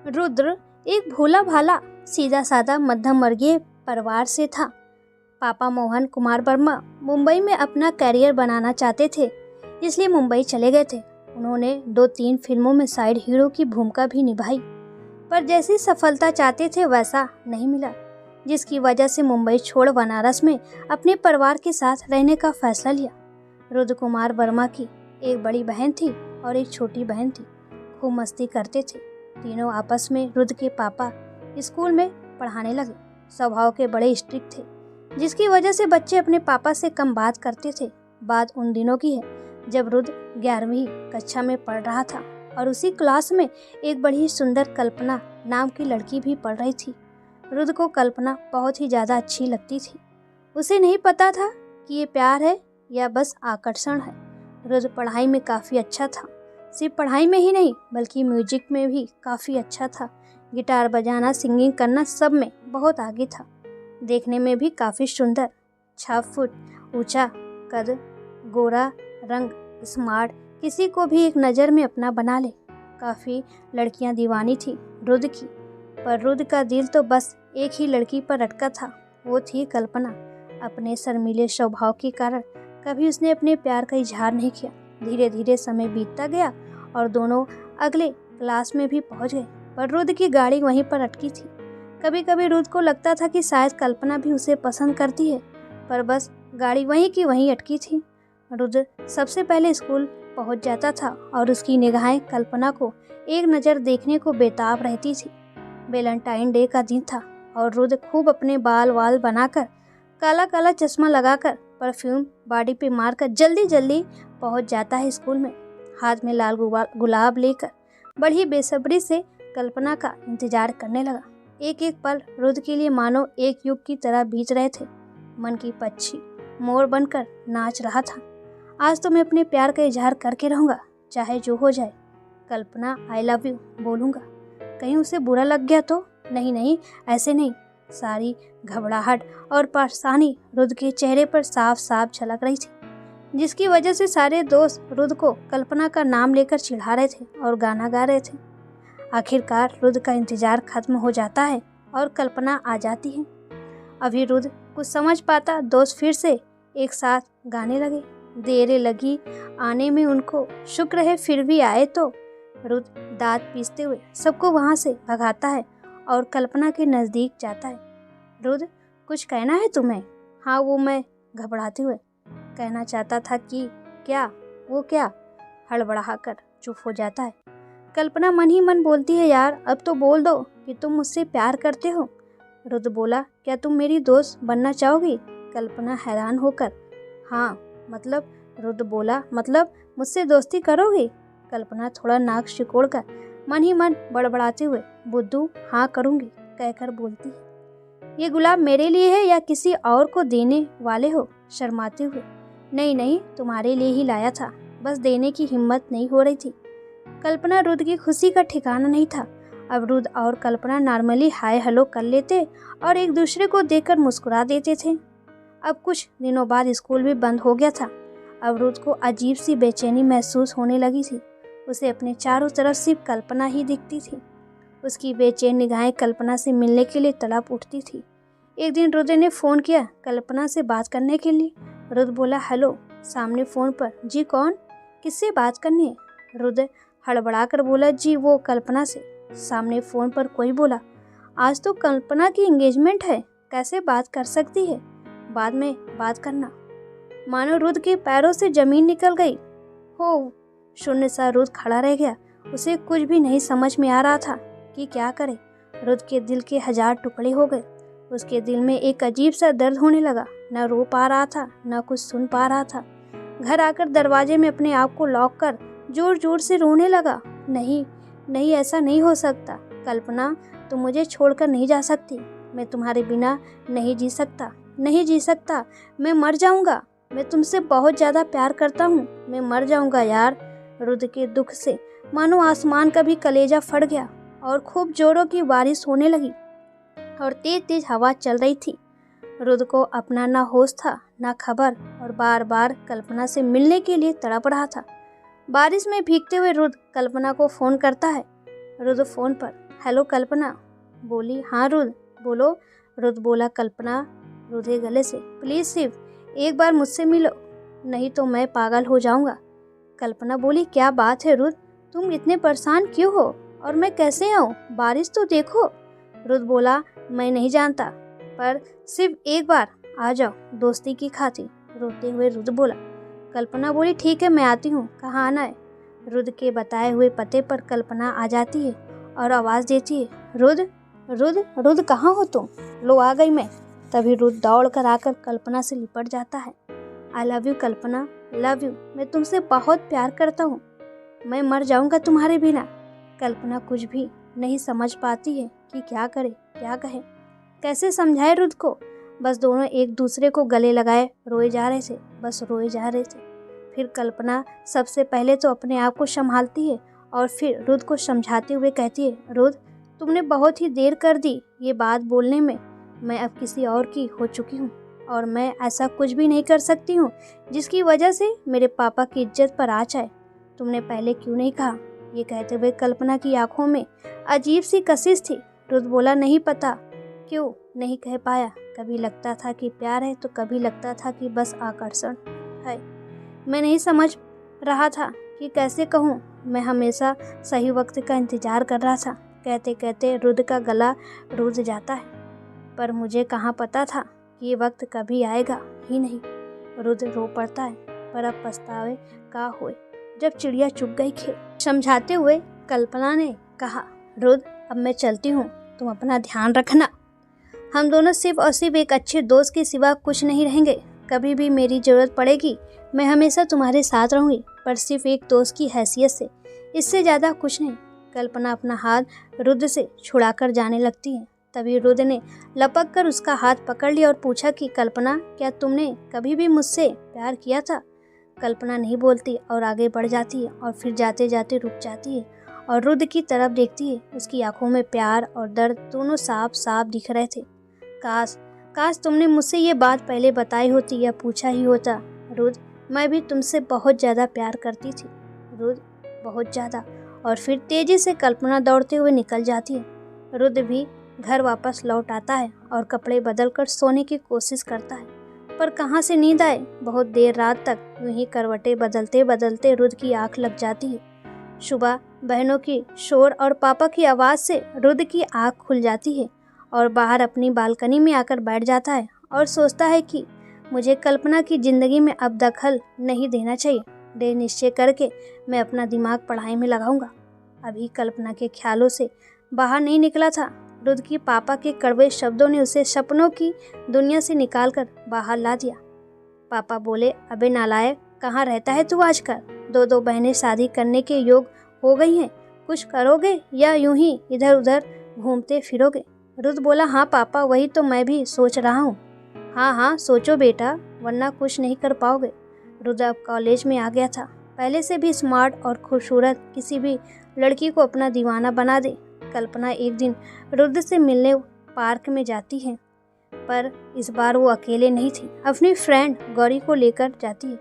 रुद्र एक भोला भाला सीधा साधा मध्यम वर्गीय परिवार से था। पापा मोहन कुमार वर्मा मुंबई में अपना करियर बनाना चाहते थे, इसलिए मुंबई चले गए थे। उन्होंने 2-3 फिल्मों में साइड हीरो की भूमिका भी निभाई, पर जैसी सफलता चाहते थे वैसा नहीं मिला, जिसकी वजह से मुंबई छोड़ बनारस में अपने परिवार के साथ रहने का फैसला लिया। रुद्र कुमार वर्मा की एक बड़ी बहन थी और एक छोटी बहन थी। खूब मस्ती करते थे तीनों आपस में। रुद्र के पापा स्कूल में पढ़ाने लगे, स्वभाव के बड़े स्ट्रिक्ट थे, जिसकी वजह से बच्चे अपने पापा से कम बात करते थे। बात उन दिनों की है जब रुद्र 11वीं कक्षा में पढ़ रहा था और उसी क्लास में एक बड़ी सुंदर कल्पना नाम की लड़की भी पढ़ रही थी। रुद्र को कल्पना बहुत ही ज़्यादा अच्छी लगती थी। उसे नहीं पता था कि ये प्यार है या बस आकर्षण है। रुद्र पढ़ाई में काफ़ी अच्छा था, सिर्फ पढ़ाई में ही नहीं बल्कि म्यूजिक में भी काफ़ी अच्छा था। गिटार बजाना, सिंगिंग करना सब में बहुत आगे था। देखने में भी काफ़ी सुंदर, 6 फुट ऊंचा कद, गोरा रंग, स्मार्ट, किसी को भी एक नज़र में अपना बना ले। काफ़ी लड़कियां दीवानी थी रुद्र की, पर रुद्र का दिल तो बस एक ही लड़की पर अटका था, वो थी कल्पना। अपने शर्मीले स्वभाव के कारण कभी उसने अपने प्यार का इजहार नहीं किया। धीरे धीरे समय बीतता गया और दोनों अगले क्लास में भी पहुंच गए, पर रुद्र की गाड़ी वहीं पर अटकी थी। कभी कभी रुद्र को लगता था कि शायद कल्पना भी उसे पसंद करती है, पर बस गाड़ी वहीं की वहीं अटकी थी। रुद्र सबसे पहले स्कूल पहुंच जाता था और उसकी निगाहें कल्पना को एक नज़र देखने को बेताब रहती थी। वैलेंटाइन डे का दिन था और रुद्र खूब अपने बाल वाल बनाकर, काला काला चश्मा लगाकर, परफ्यूम बॉडी पे मारकर जल्दी जल्दी पहुंच जाता है स्कूल में, हाथ में लाल गुलाब लेकर। बड़ी बेसब्री से कल्पना का इंतजार करने लगा। एक एक पल रुद्र के लिए मानो एक युग की तरह बीत रहे थे। मन की पक्षी मोर बनकर नाच रहा था। आज तो मैं अपने प्यार का इजहार करके रहूँगा, चाहे जो हो जाए। कल्पना, आई लव यू बोलूँगा। कहीं उसे बुरा लग गया तो? नहीं नहीं, ऐसे नहीं। सारी घबराहट और परेशानी रुद्र के चेहरे पर साफ साफ झलक रही थी, जिसकी वजह से सारे दोस्त रुद्र को कल्पना का नाम लेकर चिढ़ा रहे थे और गाना गा रहे थे। आखिरकार रुद्र का इंतजार खत्म हो जाता है और कल्पना आ जाती है। अभी रुद्र कुछ समझ पाता, दोस्त फिर से एक साथ गाने लगे। देर लगी आने में उनको, शुक्र है फिर भी आए। तो रुद्र दांत पीसते हुए सबको वहाँ से भगाता है और कल्पना के नज़दीक जाता है। रुद्र, कुछ कहना है तुम्हें? हाँ, वो मैं घबराते हुए कहना चाहता था कि क्या, वो क्या? हड़बड़ा कर चुप हो जाता है। कल्पना मन ही मन बोलती है, यार अब तो बोल दो कि तुम मुझसे प्यार करते हो। रुद्र बोला, क्या तुम मेरी दोस्त बनना चाहोगी? कल्पना हैरान होकर, हाँ मतलब? रुद्र बोला, मतलब मुझसे दोस्ती करोगी? कल्पना थोड़ा नाक सिकोड़कर मन ही मन बड़बड़ाते हुए, बुद्धू हाँ करूँगी कहकर बोलती है। ये गुलाब मेरे लिए है या किसी और को देने वाले हो? शर्माते हुए, नहीं नहीं, तुम्हारे लिए ही लाया था, बस देने की हिम्मत नहीं हो रही थी। कल्पना, रुद्र की खुशी का ठिकाना नहीं था। अब रुद्र और कल्पना नॉर्मली हाय हेलो कर लेते और एक दूसरे को देखकर मुस्कुरा देते थे। अब कुछ दिनों बाद स्कूल भी बंद हो गया था। अब रुद्र को अजीब सी बेचैनी महसूस होने लगी थी। उसे अपने चारों तरफ सिर्फ कल्पना ही दिखती थी। उसकी बेचैन निगाहें कल्पना से मिलने के लिए तड़प उठती थी। एक दिन रुद्र ने फ़ोन किया कल्पना से बात करने के लिए। रुद्र बोला, हेलो। सामने फ़ोन पर, जी कौन, किससे बात करनी है? रुद्र हड़बड़ा कर बोला, जी वो कल्पना से। सामने फ़ोन पर कोई बोला, आज तो कल्पना की एंगेजमेंट है, कैसे बात कर सकती है, बाद में बात करना। मानो रुद्र के पैरों से ज़मीन निकल गई हो। शून्य सा रुद्र खड़ा रह गया। उसे कुछ भी नहीं समझ में आ रहा था कि क्या करे। रुद्र के दिल के 1000 टुकड़े हो गए। उसके दिल में एक अजीब सा दर्द होने लगा। न रो पा रहा था, न कुछ सुन पा रहा था। घर आकर दरवाजे में अपने आप को लॉक कर जोर जोर से रोने लगा। नहीं नहीं, ऐसा नहीं हो सकता। कल्पना, तुम मुझे छोड़कर नहीं जा सकती। मैं तुम्हारे बिना नहीं जी सकता, नहीं जी सकता। मैं मर जाऊंगा। मैं तुमसे बहुत ज़्यादा प्यार करता हूँ। मैं मर जाऊंगा यार। रुद्र के दुख से मानो आसमान का भी कलेजा फट गया और खूब जोरों की बारिश होने लगी और तेज तेज हवा चल रही थी। रुद्र को अपना ना होश था ना खबर और बार बार कल्पना से मिलने के लिए तड़प रहा था। बारिश में भीगते हुए रुद्र कल्पना को फ़ोन करता है। रुद्र फ़ोन पर, हेलो कल्पना। बोली हाँ रुद्र बोलो। रुद्र बोला कल्पना रुधे गले से, प्लीज़ सिर्फ एक बार मुझसे मिलो, नहीं तो मैं पागल हो जाऊंगा। कल्पना बोली क्या बात है रुद्र, तुम इतने परेशान क्यों हो, और मैं कैसे आऊँ, बारिश तो देखो। रुद्र बोला मैं नहीं जानता, पर सिर्फ एक बार आ जाओ दोस्ती की खातिर। रोते हुए रुद्र बोला। कल्पना बोली ठीक है मैं आती हूँ, कहाँ आना है। रुद्र के बताए हुए पते पर कल्पना आ जाती है और आवाज़ देती है, रुद्र रुद्र रुद्र कहाँ हो तुम, लो आ गई मैं। तभी रुद्र दौड़ कर आकर कल्पना से लिपट जाता है। आई love you Kalpana, love you, मैं तुमसे बहुत प्यार करता हूँ, मैं मर जाऊँगा तुम्हारे बिना। कल्पना कुछ भी नहीं समझ पाती है कि क्या करे क्या कहे, कैसे समझाए रुद्र को। बस दोनों एक दूसरे को गले लगाए रोए जा रहे थे, बस रोए जा रहे थे। फिर कल्पना सबसे पहले तो अपने आप को संभालती है और फिर रुद्र को समझाते हुए कहती है, रुद्र तुमने बहुत ही देर कर दी ये बात बोलने में, मैं अब किसी और की हो चुकी हूँ और मैं ऐसा कुछ भी नहीं कर सकती हूँ जिसकी वजह से मेरे पापा की इज्जत पर आँच आए। तुमने पहले क्यों नहीं कहा। ये कहते हुए कल्पना की आंखों में अजीब सी कशिश थी। रुद्र बोला नहीं पता क्यों नहीं कह पाया, कभी लगता था कि प्यार है तो कभी लगता था कि बस आकर्षण है, मैं नहीं समझ रहा था कि कैसे कहूँ, मैं हमेशा सही वक्त का इंतजार कर रहा था। कहते कहते रुद्र का गला रूठ जाता है, पर मुझे कहाँ पता था कि ये वक्त कभी आएगा ही नहीं। रुद्र रो पड़ता है, पर अब पछतावे का होए जब चिड़िया चुग गई खेत। समझाते हुए कल्पना ने कहा, रुद्र अब मैं चलती हूँ, तुम अपना ध्यान रखना, हम दोनों सिर्फ और सिर्फ एक अच्छे दोस्त के सिवा कुछ नहीं रहेंगे, कभी भी मेरी ज़रूरत पड़ेगी मैं हमेशा तुम्हारे साथ रहूँगी, पर सिर्फ एक दोस्त की हैसियत से, इससे ज़्यादा कुछ नहीं। कल्पना अपना हाथ रुद्र से छुड़ाकर जाने लगती है। तभी रुद्र ने लपक कर उसका हाथ पकड़ लिया और पूछा कि कल्पना क्या तुमने कभी भी मुझसे प्यार किया था। कल्पना नहीं बोलती और आगे बढ़ जाती है और फिर जाते जाते रुक जाती है और रुद्र की तरफ देखती है। उसकी आंखों में प्यार और दर्द दोनों साफ साफ दिख रहे थे। काश तुमने मुझसे ये बात पहले बताई होती या पूछा ही होता। रुद्र मैं भी तुमसे बहुत ज़्यादा प्यार करती थी रुद्र, बहुत ज़्यादा। और फिर तेजी से कल्पना दौड़ते हुए निकल जाती है। रुद्र भी घर वापस लौट आता है और कपड़े बदलकर सोने की कोशिश करता है, पर कहाँ से नींद आए। बहुत देर रात तक यूं ही करवटें बदलते बदलते रुद्र की आंख लग जाती है। सुबह बहनों की शोर और पापा की आवाज़ से रुद्र की आंख खुल जाती है और बाहर अपनी बालकनी में आकर बैठ जाता है और सोचता है कि मुझे कल्पना की ज़िंदगी में अब दखल नहीं देना चाहिए। दृढ़ निश्चय करके मैं अपना दिमाग पढ़ाई में लगाऊंगा। अभी कल्पना के ख्यालों से बाहर नहीं निकला था। रुद्र की पापा के कड़वे शब्दों ने उसे सपनों की दुनिया से निकालकर बाहर ला दिया। पापा बोले, अबे नालायक, कहाँ रहता है तू आजकल? दो बहनें शादी करने के योग हो गई हैं, कुछ करोगे या यूं ही इधर उधर घूमते फिरोगे? रुद्र बोला, हाँ पापा, वही तो मैं भी सोच रहा हूँ। हाँ सोचो बेटा, वरना कुछ नहीं कर पाओगे। रुद्र अब कॉलेज में आ गया था। पहले से भी स्मार्ट और खूबसूरत किसी भी लड़की को अपना दीवाना बना दे। कल्पना एक दिन रुद्र से मिलने पार्क में जाती है, पर इस बार वो अकेले नहीं थी, अपनी फ्रेंड गौरी को लेकर जाती है।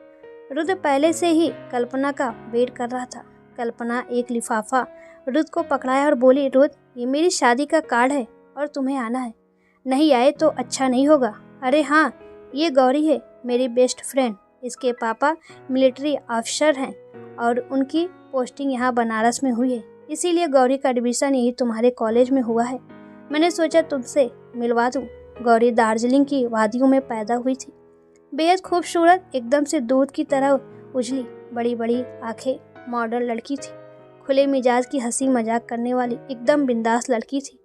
रुद्र पहले से ही कल्पना का वेट कर रहा था। कल्पना एक लिफाफा रुद्र को पकड़ाया और बोली, रुद्र ये मेरी शादी का कार्ड है और तुम्हें आना है, नहीं आए तो अच्छा नहीं होगा। अरे हाँ, ये गौरी है मेरी बेस्ट फ्रेंड, इसके पापा मिलिट्री ऑफिसर हैं और उनकी पोस्टिंग यहाँ बनारस में हुई है, इसीलिए गौरी का एडमिशन यही तुम्हारे कॉलेज में हुआ है। मैंने सोचा तुमसे मिलवा दूँ। गौरी दार्जिलिंग की वादियों में पैदा हुई थी, बेहद खूबसूरत, एकदम से दूध की तरह उजली, बड़ी बड़ी आंखें, मॉडर्न लड़की थी, खुले मिजाज की हंसी मजाक करने वाली एकदम बिंदास लड़की थी।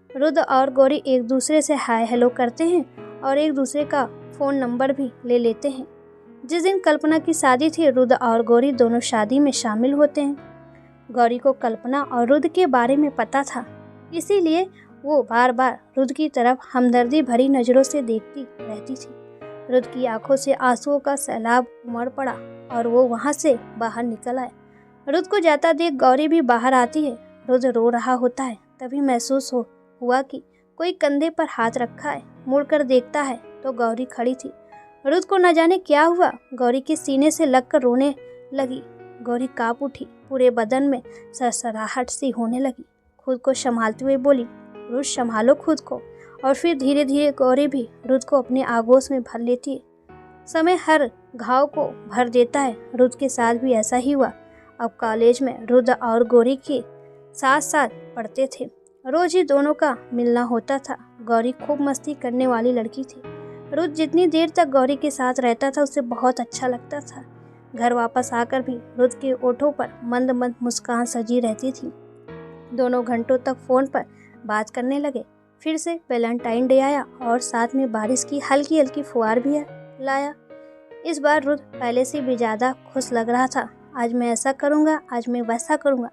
रुद्र और गौरी एक दूसरे से हाय हेलो करते हैं और एक दूसरे का फ़ोन नंबर भी ले लेते हैं। जिस दिन कल्पना की शादी थी, रुद्र और गौरी दोनों शादी में शामिल होते हैं। गौरी को कल्पना और रुद्र के बारे में पता था, इसीलिए वो बार बार रुद्र की तरफ हमदर्दी भरी नज़रों से देखती रहती थी। रुद्र की आंखों से आंसुओं का सैलाब उमड़ पड़ा और वो वहाँ से बाहर निकल आए। रुद्र को जाता देख गौरी भी बाहर आती है। रुद्र रो रहा होता है, तभी महसूस हुआ कि कोई कंधे पर हाथ रखा है। मुड़कर देखता है तो गौरी खड़ी थी। रुद्र को न जाने क्या हुआ, गौरी के सीने से लगकर रोने लगी। गौरी कांप उठी, पूरे बदन में सरसराहट सी होने लगी। खुद को संभालते हुए बोली, रुद संभालो खुद को। और फिर धीरे धीरे गौरी भी रुद को अपने आगोश में भर लेती है। समय हर घाव को भर देता है। रुद के साथ भी ऐसा ही हुआ। अब कॉलेज में रुद और गौरी के साथ साथ पढ़ते थे। रोज ही दोनों का मिलना होता था। गौरी खूब मस्ती करने वाली लड़की थी। रुद जितनी देर तक गौरी के साथ रहता था उसे बहुत अच्छा लगता था। घर वापस आकर भी रुद के ओठों पर मंद मंद मुस्कान सजी रहती थी। दोनों घंटों तक फोन पर बात करने लगे। फिर से वैलेंटाइन डे आया और साथ में बारिश की हल्की हल्की फुहार भी लाया। इस बार रुद पहले से भी ज़्यादा खुश लग रहा था। आज मैं ऐसा करूँगा, आज मैं वैसा करूँगा,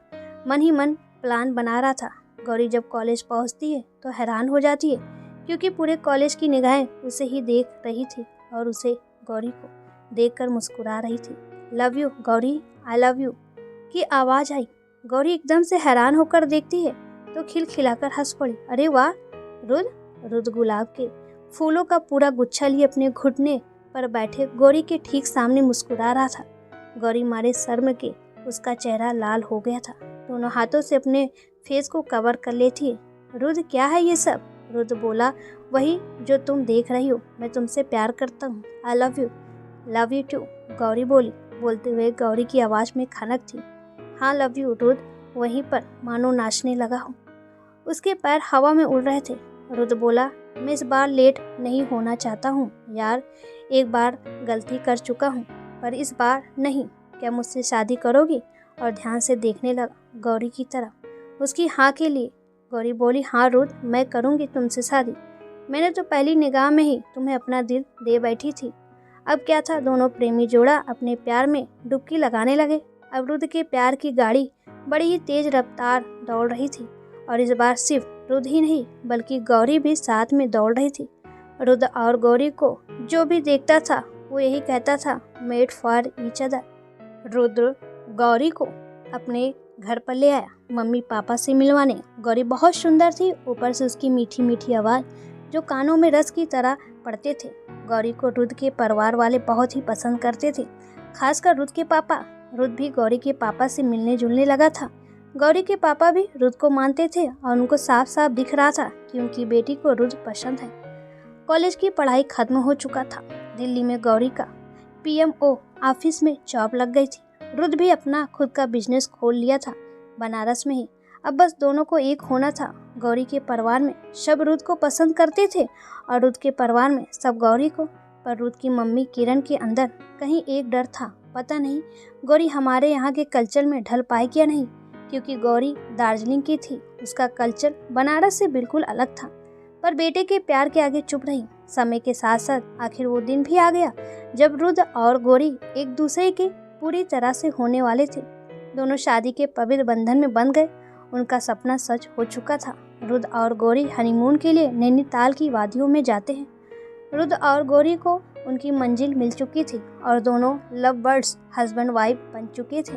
मन ही मन प्लान बना रहा था। गौरी जब कॉलेज पहुँचती है तो हैरान हो जाती है, क्योंकि पूरे कॉलेज की निगाहें उसे ही देख रही थी और उसे गौरी को देखकर मुस्कुरा रही थी। Love you Gauri, I love you की आवाज़ आई। गौरी एकदम से हैरान होकर देखती है तो खिलखिलाकर हंस पड़ी। अरे वाह रुद! रुद गुलाब के फूलों का पूरा गुच्छा लिए अपने घुटने पर बैठे गौरी के ठीक सामने मुस्कुरा रहा था। गौरी मारे शर्म के उसका चेहरा लाल हो गया था। दोनों हाथों से अपने फेस को कवर कर लेती है। रुद क्या है ये सब? रुद बोला, वही जो तुम देख रही हो, मैं तुमसे प्यार करता हूँ। I love you too, Gauri बोली। बोलते हुए गौरी की आवाज़ में खनक थी। हाँ लव यू रुद वहीं पर मानो नाचने लगा हूँ। उसके पैर हवा में उड़ रहे थे। रुद बोला, मैं इस बार लेट नहीं होना चाहता हूँ यार, एक बार गलती कर चुका हूँ पर इस बार नहीं। क्या मुझसे शादी करोगी? और ध्यान से देखने लगा गौरी की तरफ, उसकी हाँ के लिए। गौरी बोली, हाँ रुद मैं करूँगी तुमसे शादी। मैंने तो पहली निगाह में ही तुम्हें अपना दिल दे बैठी थी। अब क्या था, दोनों प्रेमी जोड़ा अपने प्यार में डुबकी लगाने लगे। अब रुद के प्यार की गाड़ी बड़ी ही तेज रफ्तार दौड़ रही थी और इस बार सिर्फ रुद ही नहीं बल्कि गौरी भी साथ में दौड़ रही थी। रुद और गौरी को जो भी देखता था वो यही कहता था, made for each other. Rudra Gauri को अपने घर पर ले आया मम्मी पापा से मिलवाने। गौरी बहुत सुंदर थी, ऊपर से उसकी मीठी मीठी आवाज़ जो कानों में रस की तरह पड़ते थे। गौरी को रुद के परिवार वाले बहुत ही पसंद करते थे, खासकर रुद के पापा। रुद भी गौरी के पापा से मिलने जुलने लगा था। गौरी के पापा भी रुद को मानते थे और उनको साफ साफ दिख रहा था कि उनकी बेटी को रुद पसंद है। कॉलेज की पढ़ाई खत्म हो चुका था। दिल्ली में गौरी का PMO ऑफिस में जॉब लग गई थी। रुद भी अपना खुद का बिजनेस खोल लिया था बनारस में ही। अब बस दोनों को एक होना था। गौरी के परिवार में सब रुद को पसंद करते थे और रुद के परिवार में सब गौरी को। पर रुद की मम्मी किरण के अंदर कहीं एक डर था, पता नहीं गौरी हमारे यहाँ के कल्चर में ढल पाएगी या नहीं, क्योंकि गौरी दार्जिलिंग की थी, उसका कल्चर बनारस से बिल्कुल अलग था। पर बेटे के प्यार के आगे चुप रही। समय के साथ साथ आखिर वो दिन भी आ गया जब रुद और गौरी एक दूसरे के पूरी तरह से होने वाले थे। दोनों शादी के पवित्र बंधन में बंध गए। उनका सपना सच हो चुका था। रुद और गौरी हनीमून के लिए नैनीताल की वादियों में जाते हैं। रुद और गौरी को उनकी मंजिल मिल चुकी थी और दोनों लव बर्ड्स हस्बैंड वाइफ बन चुके थे।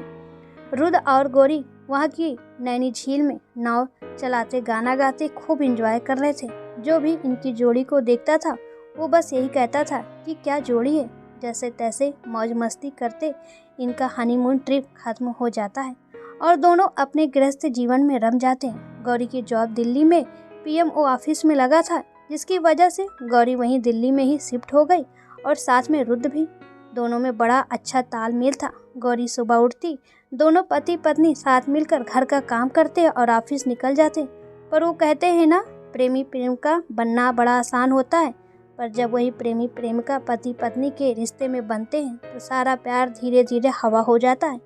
रुद और गौरी वहाँ की नैनी झील में नाव चलाते गाना गाते खूब एंजॉय कर रहे थे। जो भी इनकी जोड़ी को देखता था वो बस यही कहता था कि क्या जोड़ी है। जैसे तैसे मौज मस्ती करते इनका हनीमून ट्रिप खत्म हो जाता है और दोनों अपने गृहस्थ जीवन में रम जाते हैं। गौरी की जॉब दिल्ली में PMO ऑफिस में लगा था, जिसकी वजह से गौरी वहीं दिल्ली में ही शिफ्ट हो गई और साथ में रुद भी। दोनों में बड़ा अच्छा तालमेल था। गौरी सुबह उठती, दोनों पति पत्नी साथ मिलकर घर का काम करते और ऑफिस निकल जाते। पर वो कहते हैं ना, प्रेमी प्रेमिका बनना बड़ा आसान होता है, पर जब वही प्रेमी प्रेमिका पति पत्नी के रिश्ते में बनते हैं तो सारा प्यार धीरे धीरे हवा हो जाता है।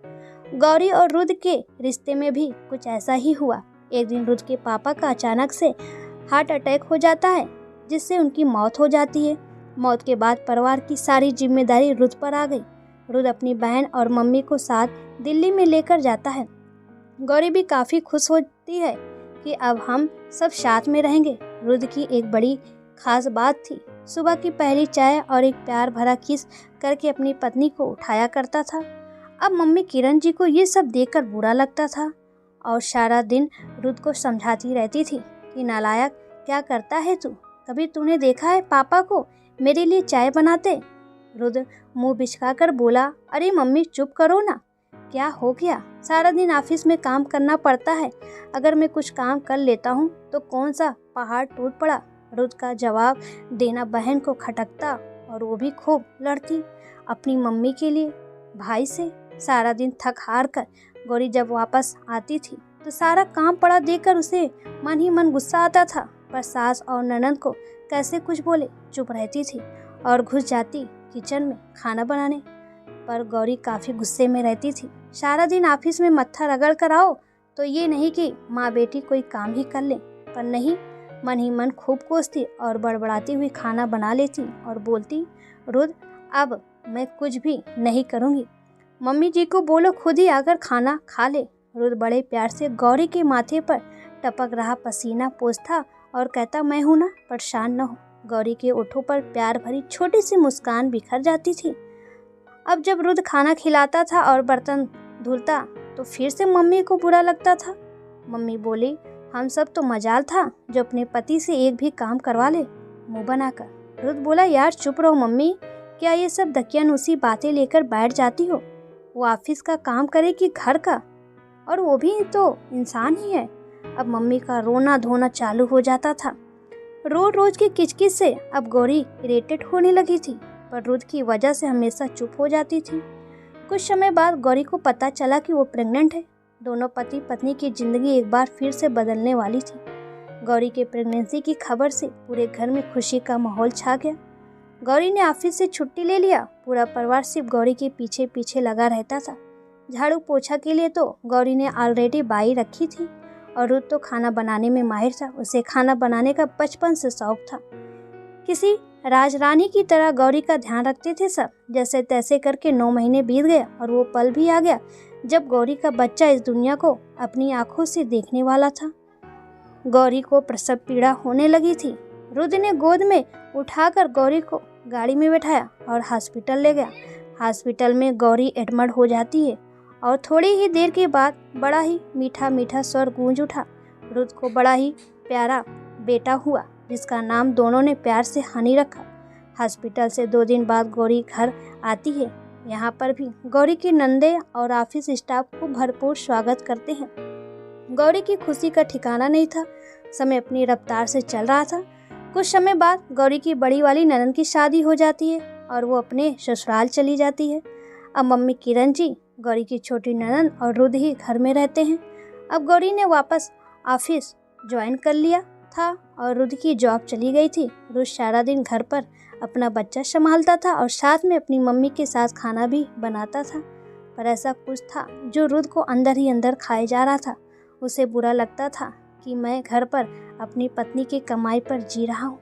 गौरी और रुद के रिश्ते में भी कुछ ऐसा ही हुआ। एक दिन रुद के पापा का अचानक से हार्ट अटैक हो जाता है, जिससे उनकी मौत हो जाती है। मौत के बाद परिवार की सारी जिम्मेदारी रुद पर आ गई। रुद अपनी बहन और मम्मी को साथ दिल्ली में लेकर जाता है। गौरी भी काफ़ी खुश होती है कि अब हम सब साथ में रहेंगे। रुद की एक बड़ी खास बात थी, सुबह की पहली चाय और एक प्यार भरा किस करके अपनी पत्नी को उठाया करता था। अब मम्मी किरण जी को ये सब देखकर बुरा लगता था और सारा दिन रुद को समझाती रहती थी कि नालायक, क्या करता है तू? कभी तूने देखा है पापा को मेरे लिए चाय बनाते? रुद मुंह बिचका कर बोला, अरे मम्मी चुप करो ना, क्या हो गया? सारा दिन ऑफिस में काम करना पड़ता है, अगर मैं कुछ काम कर लेता हूँ तो कौन सा पहाड़ टूट पड़ा। रुद का जवाब देना बहन को खटकता और वो भी खूब लड़ती अपनी मम्मी के लिए, भाई से। सारा दिन थक हार कर गौरी जब वापस आती थी तो सारा काम पड़ा देखकर उसे मन ही मन गुस्सा आता था, पर सास और ननद को कैसे कुछ बोले, चुप रहती थी और घुस जाती किचन में खाना बनाने। पर गौरी काफ़ी गुस्से में रहती थी। सारा दिन ऑफिस में मत्था रगड़ कर आओ तो ये नहीं कि माँ बेटी कोई काम ही कर ले, पर नहीं, मन ही मन खूब कोसती और बड़बड़ाती हुई खाना बना लेती और बोलती, रुद अब मैं कुछ भी नहीं करूँगी, मम्मी जी को बोलो खुद ही आकर खाना खा ले। रुद बड़े प्यार से गौरी के माथे पर टपक रहा पसीना पोंछता और कहता, मैं हूँ ना, परेशान न हो। गौरी के ओठों पर प्यार भरी छोटी सी मुस्कान बिखर जाती थी। अब जब रुद खाना खिलाता था और बर्तन धुलता तो फिर से मम्मी को बुरा लगता था। मम्मी बोली, हम सब तो मजाल था जो अपने पति से एक भी काम करवा ले, मुंह बनाकर। रुद बोला, यार चुप रहो मम्मी, क्या ये सब दकियानूसी बातें लेकर बैठ जाती हो? वो ऑफिस का काम करे कि घर का, और वो भी तो इंसान ही है। अब मम्मी का रोना धोना चालू हो जाता था। रोज रोज की किचकिच से अब गौरी इरिटेट होने लगी थी, पर रुद की वजह से हमेशा चुप हो जाती थी। कुछ समय बाद गौरी को पता चला कि वो प्रेग्नेंट है। दोनों पति पत्नी की जिंदगी एक बार फिर से बदलने वाली थी। गौरी के प्रेगनेंसी की खबर से पूरे घर में खुशी का माहौल छा गया। गौरी ने ऑफिस से छुट्टी ले लिया। पूरा परिवार सिर्फ गौरी के पीछे पीछे लगा रहता था। झाड़ू पोछा के लिए तो गौरी ने ऑलरेडी बाई रखी थी और रुद तो खाना बनाने में माहिर था। उसे खाना बनाने का बचपन से शौक था। किसी राजरानी की तरह गौरी का ध्यान रखते थे सब। जैसे तैसे करके 9 महीने बीत गया और वो पल भी आ गया जब गौरी का बच्चा इस दुनिया को अपनी आंखों से देखने वाला था। गौरी को प्रसव पीड़ा होने लगी थी। रुद ने गोद में उठाकर गौरी को गाड़ी में बैठाया और हॉस्पिटल ले गया। हॉस्पिटल में गौरी एडमिट हो जाती है और थोड़ी ही देर के बाद बड़ा ही मीठा मीठा स्वर गूंज उठा। रुद को बड़ा ही प्यारा बेटा हुआ जिसका नाम दोनों ने प्यार से हनी रखा। हॉस्पिटल से 2 दिन बाद गौरी घर आती है। यहाँ पर भी गौरी की नंदे और ऑफिस स्टाफ को भरपूर स्वागत करते हैं। गौरी की खुशी का ठिकाना नहीं था। समय अपनी रफ्तार से चल रहा था। कुछ समय बाद गौरी की बड़ी वाली ननद की शादी हो जाती है और वो अपने ससुराल चली जाती है। अब मम्मी किरण जी, गौरी की छोटी ननद और रुद ही घर में रहते हैं। अब गौरी ने वापस ऑफिस ज्वाइन कर लिया था और रुद की जॉब चली गई थी। रुद सारा दिन घर पर अपना बच्चा संभालता था और साथ में अपनी मम्मी के साथ खाना भी बनाता था। पर ऐसा कुछ था जो रुद को अंदर ही अंदर खाए जा रहा था। उसे बुरा लगता था कि मैं घर पर अपनी पत्नी की कमाई पर जी रहा हूँ,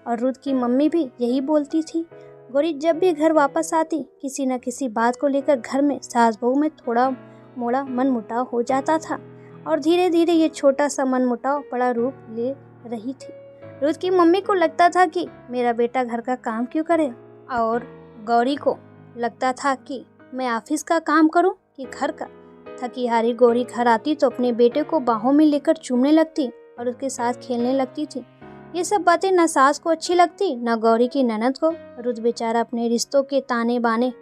और रुद की मम्मी भी यही बोलती थी। गौरी जब भी घर वापस आती किसी न किसी बात को लेकर घर में सास बहू में थोड़ा मोड़ा मनमुटाव हो जाता था और धीरे धीरे ये छोटा सा मनमुटाव बड़ा रूप ले रही थी। रुद की मम्मी को लगता था कि मेरा बेटा घर का काम क्यों करे, और गौरी को लगता था कि मैं ऑफिस का काम करूं कि घर का। थकी हारी गौरी घर आती तो अपने बेटे को बाहों में लेकर चूमने लगती और उसके साथ खेलने लगती थी। ये सब बातें न सास को अच्छी लगती न गौरी की ननद को। रुद बेचारा अपने रिश्तों के ताने बाने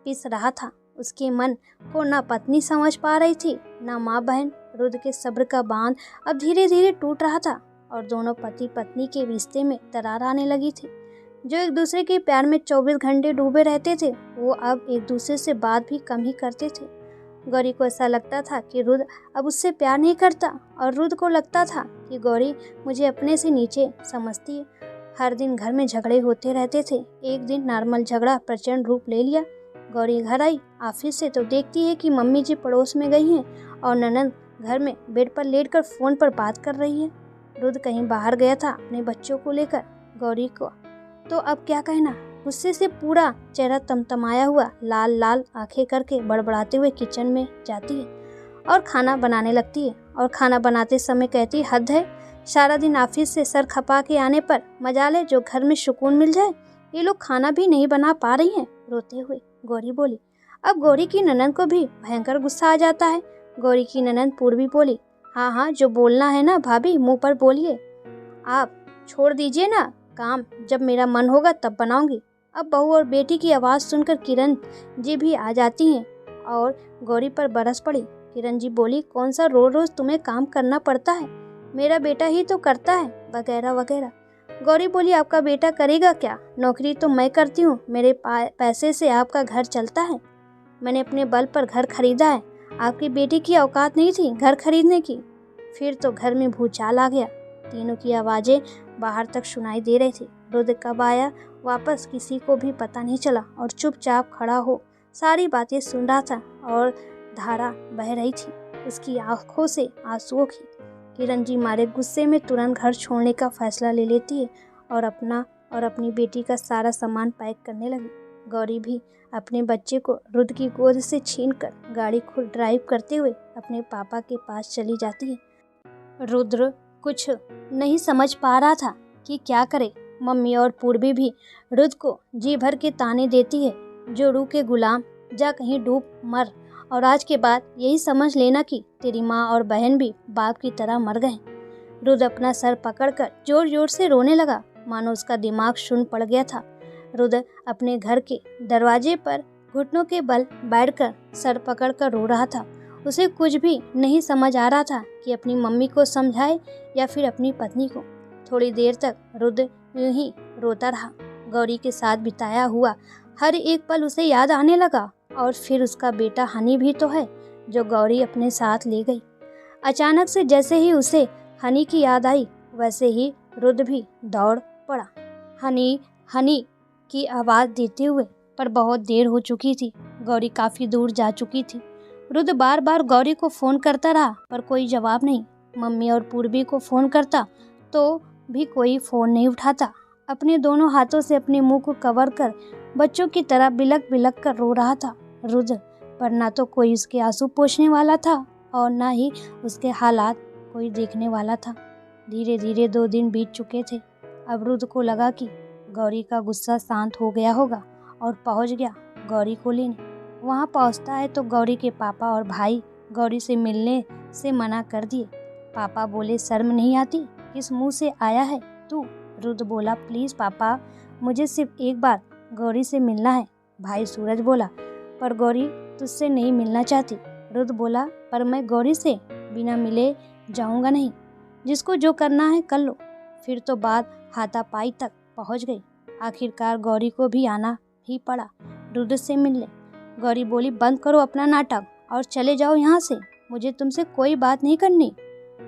पिस रहा था। उसके मन को न पत्नी समझ पा रही थी न माँ बहन। रुद के सब्र का बांध अब धीरे धीरे टूट रहा था और दोनों पति पत्नी के रिश्ते में दरार आने लगी थी। जो एक दूसरे के प्यार में 24 घंटे डूबे रहते थे वो अब एक दूसरे से बात भी कम ही करते थे। गौरी को ऐसा लगता था कि रुद अब उससे प्यार नहीं करता और रुद को लगता था कि गौरी मुझे अपने से नीचे समझती है। हर दिन घर में झगड़े होते रहते थे। एक दिन नॉर्मल झगड़ा प्रचंड रूप ले लिया। गौरी घर आई ऑफिस से तो देखती है कि मम्मी जी पड़ोस में गई हैं और ननद घर में बेड पर लेटकर फ़ोन पर बात कर रही है। रुद कहीं बाहर गया था अपने बच्चों को लेकर। गौरी को तो अब क्या कहना, गुस्से से पूरा चेहरा तमतमाया हुआ लाल लाल आंखें करके बड़बड़ाते हुए किचन में जाती है और खाना बनाने लगती है। और खाना बनाते समय कहती है, हद है, सारा दिन ऑफिस से सर खपा के आने पर मजाल है जो घर में सुकून मिल जाए। ये लोग खाना भी नहीं बना पा रही हैं। रोते हुए गौरी बोली। अब गौरी की ननद को भी भयंकर गुस्सा आ जाता है। गौरी की ननद पूर्वी बोली, हाँ हाँ, जो बोलना है ना भाभी मुंह पर बोलिए, आप छोड़ दीजिए ना काम, जब मेरा मन होगा तब बनाऊंगी। अब बहू और बेटी की आवाज़ सुनकर किरण जी भी आ जाती हैं और गौरी पर बरस पड़ी। किरण जी बोली, कौन सा रोज रोज तुम्हें काम करना पड़ता है, मेरा बेटा ही तो करता है, वगैरह वगैरह। गौरी बोली, आपका बेटा करेगा क्या, नौकरी तो मैं करती हूँ, मेरे पैसे से आपका घर चलता है, मैंने अपने बल पर घर खरीदा है, आपकी बेटी की औकात नहीं थी घर खरीदने की। फिर तो घर में भूचाल आ गया। तीनों की आवाज़ें बाहर तक सुनाई दे रही थी। रुद्र कब आया वापस किसी को भी पता नहीं चला और चुपचाप खड़ा हो सारी बातें सुन रहा था और धारा बह रही थी उसकी आंखों से आंसुओं की। किरण जी मारे गुस्से में तुरंत घर छोड़ने का फैसला ले लेती है और अपना और अपनी बेटी का सारा सामान पैक करने लगी। गौरी भी अपने बच्चे को रुद्र की गोद से छीनकर गाड़ी खुद ड्राइव करते हुए अपने पापा के पास चली जाती है। रुद्र कुछ नहीं समझ पा रहा था कि क्या करे। मम्मी और पूर्वी भी रुद्र को जी भर के ताने देती है, जो रूह के गुलाम, जा कहीं डूब मर, और आज के बाद यही समझ लेना कि तेरी माँ और बहन भी बाप की तरह मर गए। रुद्र अपना सर पकड़कर जोर जोर से रोने लगा, मानो उसका दिमाग शून्य पड़ गया था। रुद्र अपने घर के दरवाजे पर घुटनों के बल बैठकर सर पकड़कर रो रहा था। उसे कुछ भी नहीं समझ आ रहा था कि अपनी मम्मी को समझाए या फिर अपनी पत्नी को। थोड़ी देर तक रुद्र यूं ही रोता रहा। गौरी के साथ बिताया हुआ हर एक पल उसे याद आने लगा, और फिर उसका बेटा हनी भी तो है जो गौरी अपने साथ ले गई। अचानक से जैसे ही उसे हनी की याद आई, वैसे ही रुद्र भी दौड़ पड़ा हनी हनी की आवाज़ देते हुए। पर बहुत देर हो चुकी थी, गौरी काफ़ी दूर जा चुकी थी। रुद्र बार बार गौरी को फ़ोन करता रहा पर कोई जवाब नहीं। मम्मी और पूर्वी को फ़ोन करता तो भी कोई फ़ोन नहीं उठाता। अपने दोनों हाथों से अपने मुंह को कवर कर बच्चों की तरह बिलक बिलक कर रो रहा था रुद्र, पर ना तो कोई उसके आंसू पोंछने वाला था और ना ही उसके हालात कोई देखने वाला था। धीरे धीरे 2 दिन बीत चुके थे। अब रुद्र को लगा कि गौरी का गुस्सा शांत हो गया होगा और पहुंच गया गौरी को लेने। वहां पहुंचता है तो गौरी के पापा और भाई गौरी से मिलने से मना कर दिए। पापा बोले, शर्म नहीं आती, किस मुंह से आया है तू। रुद्र बोला, प्लीज़ पापा, मुझे सिर्फ एक बार गौरी से मिलना है। भाई सूरज बोला, पर गौरी तुझसे नहीं मिलना चाहती। रुद्र बोला, पर मैं गौरी से बिना मिले जाऊंगा नहीं, जिसको जो करना है कर लो। फिर तो बात हाथापाई तक पहुंच गई। आखिरकार गौरी को भी आना ही पड़ा रुद्र से मिलने। गौरी बोली, बंद करो अपना नाटक और चले जाओ यहाँ से, मुझे तुमसे कोई बात नहीं करनी।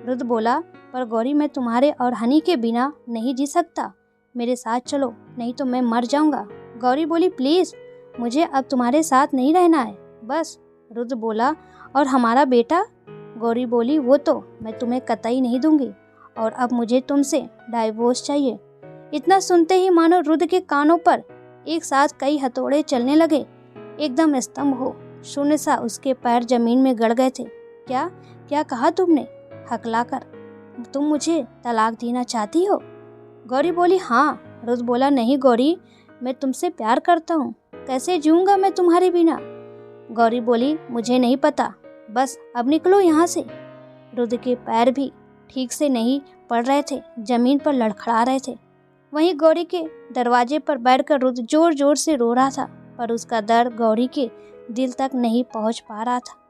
रुद्र बोला, पर गौरी, मैं तुम्हारे और हनी के बिना नहीं जी सकता, मेरे साथ चलो नहीं तो मैं मर जाऊंगा। गौरी बोली, प्लीज़ मुझे अब तुम्हारे साथ नहीं रहना है, बस। रुद्र बोला, और हमारा बेटा? गौरी बोली, वो तो मैं तुम्हें कतई नहीं दूंगी, और अब मुझे तुमसे डाइवोर्स चाहिए। इतना सुनते ही मानो रुद्र के कानों पर एक साथ कई हथौड़े चलने लगे। एकदम स्तंभ हो शून्य सा उसके पैर जमीन में गड़ गए थे। क्या क्या कहा तुमने? हकलाकर, तुम मुझे तलाक देना चाहती हो? गौरी बोली, हाँ। रुद्र बोला, नहीं गौरी, मैं तुमसे प्यार करता हूँ, कैसे जीऊँगा मैं तुम्हारे बिना। गौरी बोली, मुझे नहीं पता, बस अब निकलो यहाँ से। रुद्र के पैर भी ठीक से नहीं पड़ रहे थे, जमीन पर लड़खड़ा रहे थे। वहीं गौरी के दरवाजे पर बैठकर रुद्र जोर जोर से रो रहा था, पर उसका दर्द गौरी के दिल तक नहीं पहुँच पा रहा था।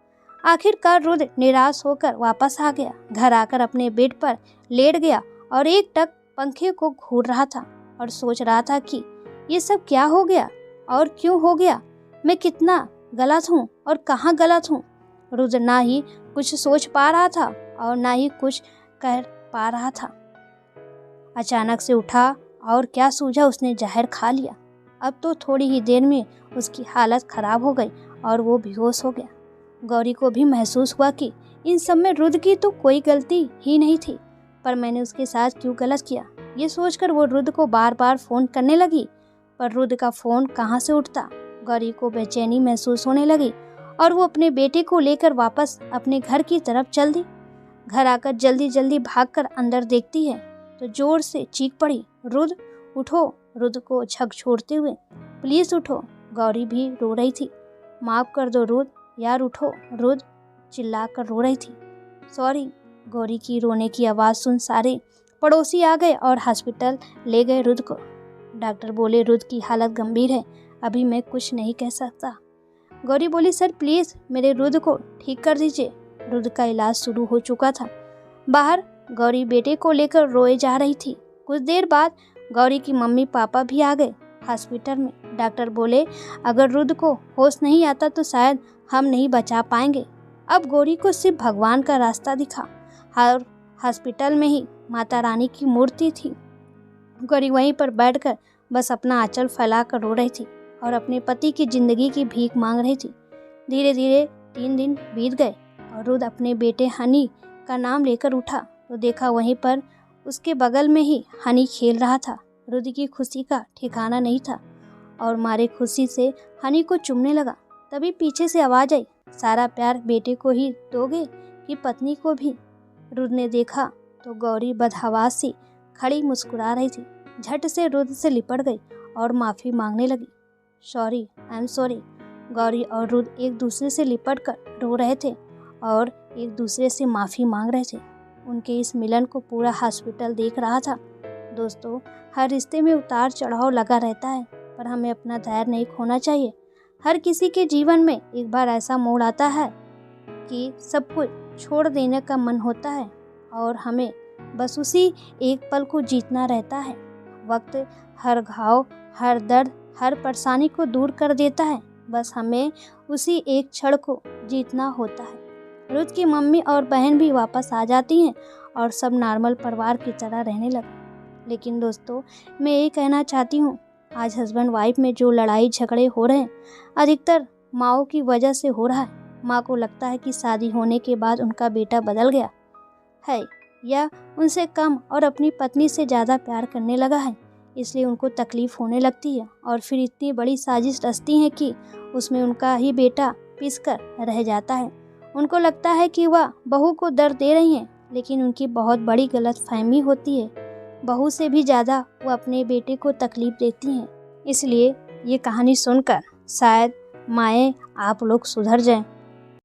आखिरकार रुद्र निराश होकर वापस आ गया। घर आकर अपने बेड पर लेट गया और एक टक पंखे को घूर रहा था और सोच रहा था कि ये सब क्या हो गया और क्यों हो गया, मैं कितना गलत हूँ और कहाँ गलत हूँ। रुद्र ना ही कुछ सोच पा रहा था और ना ही कुछ कह पा रहा था। अचानक से उठा और क्या सूझा, उसने जहर खा लिया। अब तो थोड़ी ही देर में उसकी हालत खराब हो गई और वो बेहोश हो गया। गौरी को भी महसूस हुआ कि इन सब में रुद्र की तो कोई गलती ही नहीं थी, पर मैंने उसके साथ क्यों गलत किया। ये सोचकर वो रुद्र को बार बार फ़ोन करने लगी, पर रुद्र का फ़ोन कहाँ से उठता। गौरी को बेचैनी महसूस होने लगी और वो अपने बेटे को लेकर वापस अपने घर की तरफ चल दी। घर आकर जल्दी जल्दी भागकर अंदर देखती है तो जोर से चीख पड़ी, रुद्र उठो। रुद्र को झकझोरते हुए, प्लीज़ उठो। गौरी भी रो रही थी, माफ़ कर दो रुद्र, यार उठो। रुद्र चिल्लाकर रो रही थी। सॉरी। गौरी की रोने की आवाज़ सुन सारे पड़ोसी आ गए और हॉस्पिटल ले गए रुद्र को। डॉक्टर बोले, रुद्र की हालत गंभीर है, अभी मैं कुछ नहीं कह सकता। गौरी बोली, सर प्लीज़ मेरे रुद्र को ठीक कर दीजिए। रुद्र का इलाज शुरू हो चुका था। बाहर गौरी बेटे को लेकर रोए जा रही थी। कुछ देर बाद गौरी की मम्मी पापा भी आ गए हॉस्पिटल में। डॉक्टर बोले अगर रुद्र को होश नहीं आता तो शायद हम नहीं बचा पाएंगे। अब गौरी को सिर्फ भगवान का रास्ता दिखा। हर हॉस्पिटल में ही माता रानी की मूर्ति थी। गौरी वहीं पर बैठकर बस अपना आंचल फैलाकर रो रही थी और अपने पति की जिंदगी की भीख मांग रही थी। धीरे धीरे 3 दिन बीत गए और रुद्र अपने बेटे हनी का नाम लेकर उठा तो देखा वहीं पर उसके बगल में ही हनी खेल रहा था। रुद्र की खुशी का ठिकाना नहीं था और मारे खुशी से हनी को चूमने लगा। तभी पीछे से आवाज़ आई, सारा प्यार बेटे को ही दोगे कि पत्नी को भी? रुद्र ने देखा तो गौरी बदहवास सी खड़ी मुस्कुरा रही थी। झट से रुद्र से लिपट गई और माफ़ी मांगने लगी। Sorry, I am sorry. Gauri और रुद्र एक दूसरे से लिपट कर रो रहे थे और एक दूसरे से माफ़ी मांग रहे थे। उनके इस मिलन को पूरा हॉस्पिटल देख रहा था। दोस्तों, हर रिश्ते में उतार चढ़ाव लगा रहता है, पर हमें अपना धैर्य नहीं खोना चाहिए। हर किसी के जीवन में एक बार ऐसा मोड़ आता है कि सब कुछ छोड़ देने का मन होता है और हमें बस उसी एक पल को जीतना रहता है। वक्त हर घाव, हर दर्द, हर परेशानी को दूर कर देता है। बस हमें उसी एक क्षण को जीतना होता है। रुद्र की मम्मी और बहन भी वापस आ जाती हैं और सब नॉर्मल परिवार की तरह रहने लगे। लेकिन दोस्तों, मैं ये कहना चाहती हूँ, आज हस्बैंड वाइफ में जो लड़ाई झगड़े हो रहे हैं, अधिकतर माँओं की वजह से हो रहा है। माँ को लगता है कि शादी होने के बाद उनका बेटा बदल गया है या उनसे कम और अपनी पत्नी से ज़्यादा प्यार करने लगा है, इसलिए उनको तकलीफ़ होने लगती है और फिर इतनी बड़ी साजिश रचती हैं कि उसमें उनका ही बेटा पिस कर रह जाता है। उनको लगता है कि वह बहू को दर्द दे रही हैं, लेकिन उनकी बहुत बड़ी गलतफहमी होती है। बहू से भी ज़्यादा वो अपने बेटे को तकलीफ़ देती हैं। इसलिए ये कहानी सुनकर शायद माएँ आप लोग सुधर जाएं